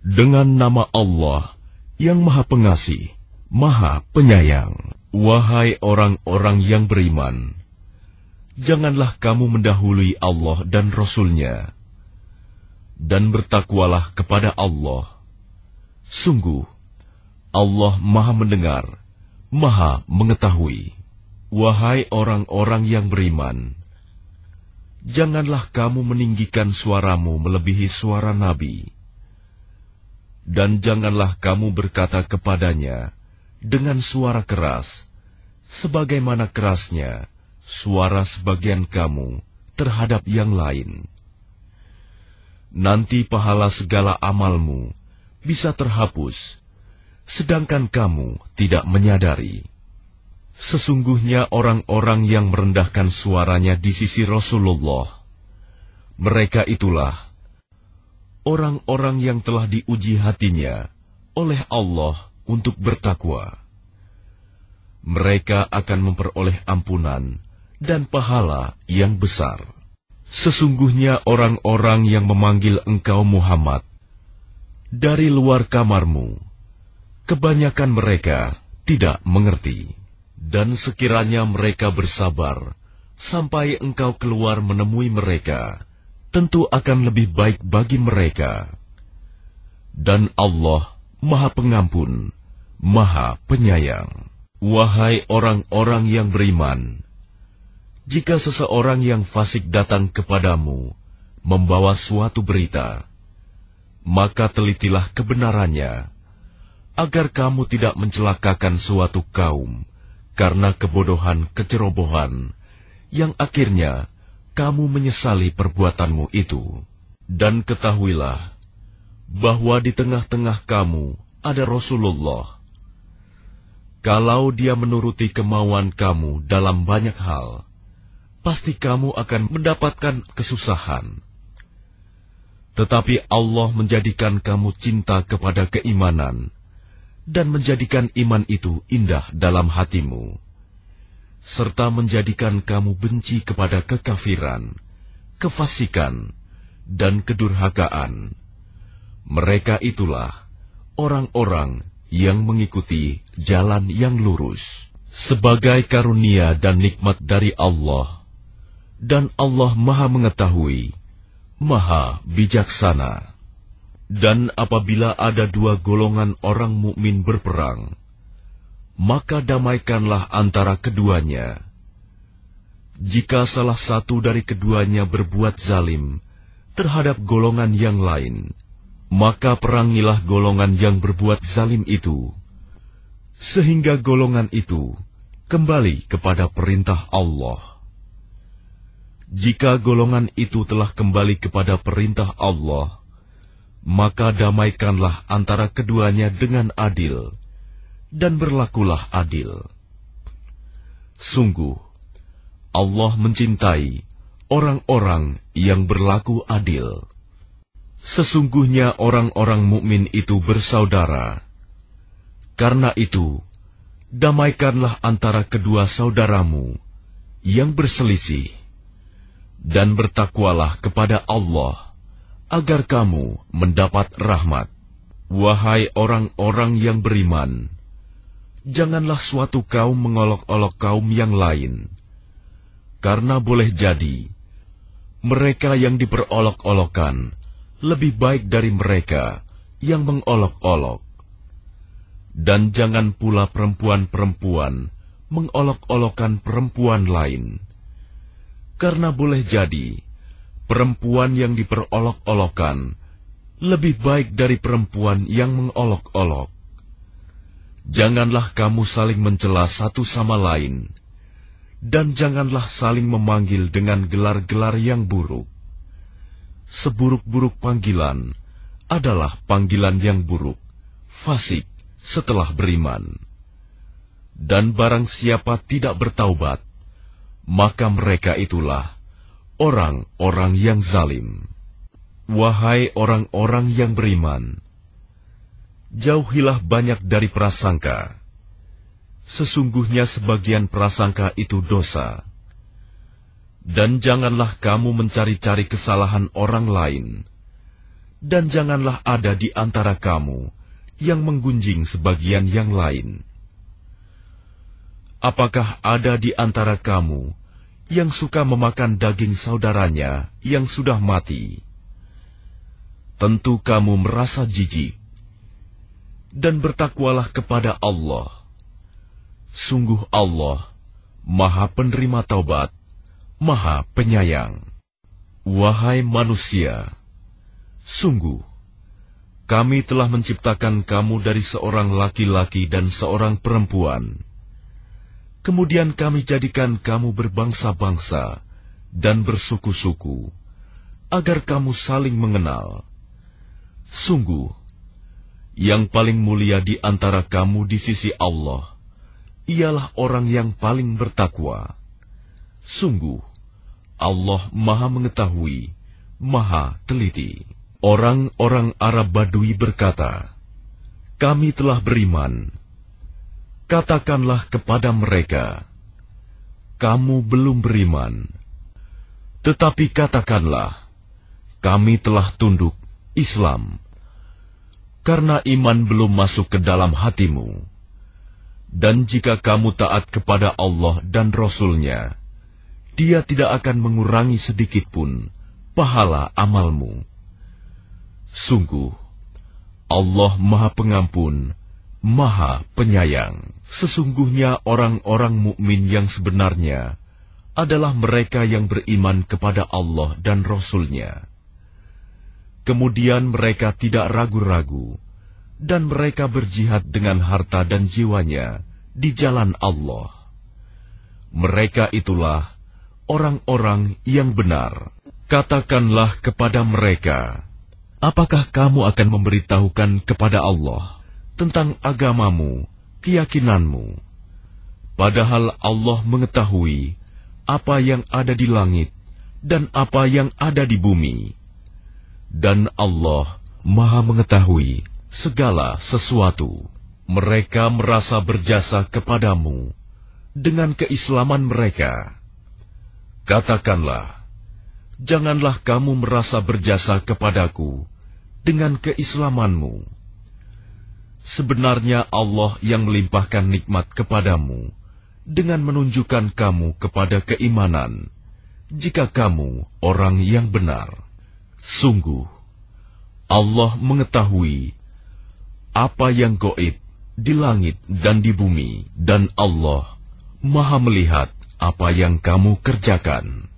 Dengan nama Allah yang Maha Pengasih, Maha Penyayang. Wahai orang-orang yang beriman, janganlah kamu mendahului Allah dan Rasul-Nya, dan bertakwalah kepada Allah. Sungguh, Allah Maha Mendengar, Maha Mengetahui. Wahai orang-orang yang beriman, janganlah kamu meninggikan suaramu melebihi suara Nabi, dan janganlah kamu berkata kepadanya dengan suara keras, sebagaimana kerasnya suara sebagian kamu terhadap yang lain. Nanti pahala segala amalmu bisa terhapus, sedangkan kamu tidak menyadari. Sesungguhnya orang-orang yang merendahkan suaranya di sisi Rasulullah, mereka itulah orang-orang yang telah diuji hatinya oleh Allah untuk bertakwa. Mereka akan memperoleh ampunan dan pahala yang besar. Sesungguhnya orang-orang yang memanggil engkau Muhammad dari luar kamarmu, kebanyakan mereka tidak mengerti. Dan sekiranya mereka bersabar sampai engkau keluar menemui mereka, tentu akan lebih baik bagi mereka. Dan Allah Maha Pengampun, Maha Penyayang. Wahai orang-orang yang beriman, jika seseorang yang fasik datang kepadamu membawa suatu berita, maka telitilah kebenarannya, agar kamu tidak mencelakakan suatu kaum karena kebodohan kecerobohan, yang akhirnya kamu menyesali perbuatanmu itu. Dan ketahuilah bahwa di tengah-tengah kamu ada Rasulullah. Kalau dia menuruti kemauan kamu dalam banyak hal, pasti kamu akan mendapatkan kesusahan. Tetapi Allah menjadikan kamu cinta kepada keimanan, dan menjadikan iman itu indah dalam hatimu, serta menjadikan kamu benci kepada kekafiran, kefasikan, dan kedurhakaan. Mereka itulah orang-orang yang mengikuti jalan yang lurus sebagai karunia dan nikmat dari Allah, dan Allah Maha Mengetahui, Maha Bijaksana. Dan apabila ada dua golongan orang mukmin berperang, maka damaikanlah antara keduanya. Jika salah satu dari keduanya berbuat zalim terhadap golongan yang lain, maka perangilah golongan yang berbuat zalim itu, sehingga golongan itu kembali kepada perintah Allah. Jika golongan itu telah kembali kepada perintah Allah, maka damaikanlah antara keduanya dengan adil, dan berlakulah adil. Sungguh, Allah mencintai orang-orang yang berlaku adil. Sesungguhnya orang-orang mukmin itu bersaudara. Karena itu, damaikanlah antara kedua saudaramu yang berselisih, dan bertakwalah kepada Allah, agar kamu mendapat rahmat. Wahai orang-orang yang beriman, janganlah suatu kaum mengolok-olok kaum yang lain, karena boleh jadi mereka yang diperolok-olokkan lebih baik dari mereka yang mengolok-olok. Dan jangan pula perempuan-perempuan mengolok-olokkan perempuan lain, karena boleh jadi perempuan yang diperolok-olokkan lebih baik dari perempuan yang mengolok-olok. Janganlah kamu saling mencela satu sama lain, dan janganlah saling memanggil dengan gelar-gelar yang buruk. Seburuk-buruk panggilan adalah panggilan yang buruk, fasik setelah beriman. Dan barang siapa tidak bertaubat, maka mereka itulah orang-orang yang zalim. Wahai orang-orang yang beriman, jauhilah banyak dari prasangka. Sesungguhnya sebagian prasangka itu dosa. Dan janganlah kamu mencari-cari kesalahan orang lain, dan janganlah ada di antara kamu yang menggunjing sebagian yang lain. Apakah ada di antara kamu yang suka memakan daging saudaranya yang sudah mati? Tentu kamu merasa jijik. Dan bertakwalah kepada Allah. Sungguh Allah Maha penerima taubat, Maha penyayang. Wahai manusia, sungguh kami telah menciptakan kamu dari seorang laki-laki dan seorang perempuan. Kemudian kami jadikan kamu berbangsa-bangsa dan bersuku-suku, agar kamu saling mengenal. Sungguh, yang paling mulia di antara kamu di sisi Allah ialah orang yang paling bertakwa. Sungguh, Allah Maha mengetahui, Maha teliti. Orang-orang Arab Badui berkata, "Kami telah beriman." Katakanlah kepada mereka, "Kamu belum beriman." Tetapi katakanlah, "Kami telah tunduk Islam," karena iman belum masuk ke dalam hatimu. Dan jika kamu taat kepada Allah dan Rasul-Nya, Dia tidak akan mengurangi sedikitpun pahala amalmu. Sungguh, Allah Maha Pengampun, Maha Penyayang. Sesungguhnya orang-orang mukmin yang sebenarnya adalah mereka yang beriman kepada Allah dan Rasul-Nya. Kemudian mereka tidak ragu-ragu, dan mereka berjihad dengan harta dan jiwanya di jalan Allah. Mereka itulah orang-orang yang benar. Katakanlah kepada mereka, apakah kamu akan memberitahukan kepada Allah tentang agamamu, keyakinanmu, padahal Allah mengetahui apa yang ada di langit dan apa yang ada di bumi. Dan Allah Maha mengetahui segala sesuatu. Mereka merasa berjasa kepadamu dengan keislaman mereka. Katakanlah, janganlah kamu merasa berjasa kepadaku dengan keislamanmu. Sebenarnya Allah yang melimpahkan nikmat kepadamu dengan menunjukkan kamu kepada keimanan, jika kamu orang yang benar. Sungguh, Allah mengetahui apa yang gaib di langit dan di bumi, dan Allah Maha melihat apa yang kamu kerjakan.